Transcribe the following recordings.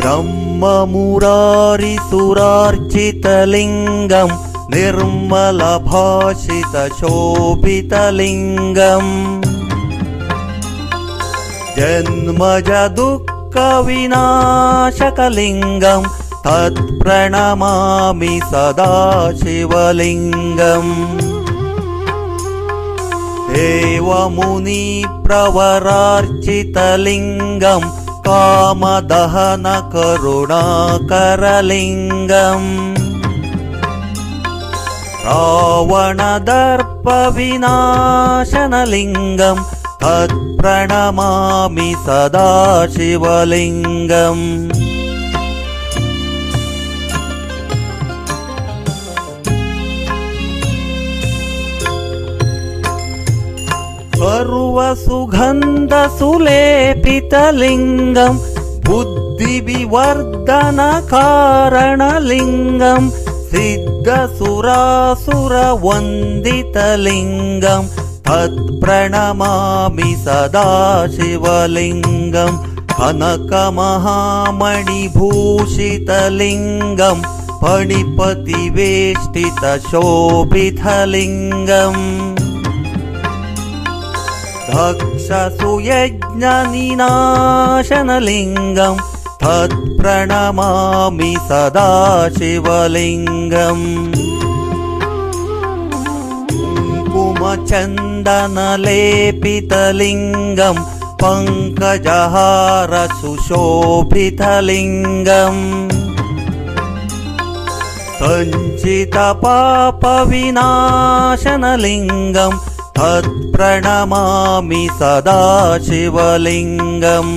ब्रह्ममुरारिसुरार्चितलिङ्गम् निर्मलभाषितशोभितलिङ्गम् जन्मजदुःखविनाशकलिङ्गम् तत्प्रणमामि सदा शिवलिङ्गम् देवमुनिप्रवरार्चितलिङ्गम् कामदहनकरुणाकरलिङ्गम् रावणदर्पविनाशनलिङ्गम् तत्प्रणमामि सदा शिवलिङ्गम् सर्वसुगन्धसुलेपितलिङ्गम् बुद्धिविवर्धनकारणलिङ्गम् सिद्धसुरासुरवन्दितलिङ्गम् तत्प्रणमामि सदा शिवलिङ्गम् कनकमहामणिभूषितलिङ्गम् फणिपतिवेष्टितशोभितलिङ्गम् दक्षसुयज्ञनिनाशनलिङ्गम् तत्प्रणमामि सदा शिवलिङ्गम् कुङ्कुमचन्दनलेपितलिङ्गम् पङ्कजहारसुशोभितलिङ्गम् सञ्चितपापविनाशनलिङ्गम् तत्प्रणमामि सदा शिवलिङ्गम्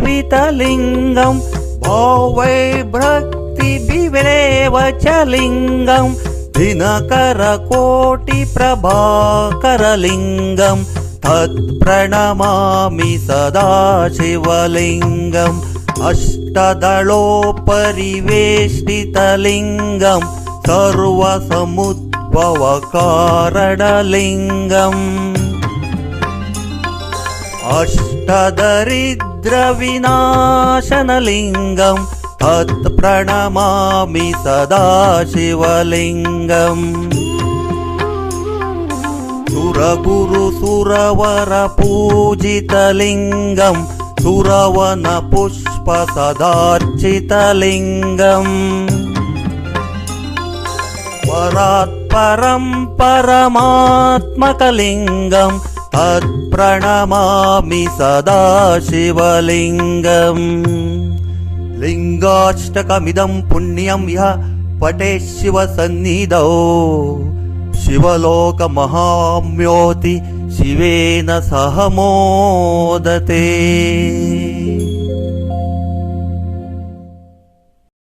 देवगणार्चितसेवितलिङ्गम् भवैर्भक्तिभिरेव च लिङ्गम् दिनकरकोटिप्रभाकरलिङ्गम् तत्प्रणमामि सदा शिवलिङ्गम् अष्टदलोपरिवेष्टितलिङ्गम् सर्वसमुद्भवकारणलिङ्गम् अष्टदरिद्रविनाशनलिङ्गम् तत्प्रणमामि सदा शिवलिङ्गम् सुरगुरुसुरवरपूजितलिङ्गम् सुरवनपुष्पसदार्चितलिङ्गम् परात्परं परमात्मकलिङ्गम् तत्प्रणमामि सदा शिवलिङ्गम् लिङ्गाष्टकमिदं पुण्यं यः पठेत् शिवसन्निधौ शिवलोकमहाम्नोति शिवेन सह मोदते।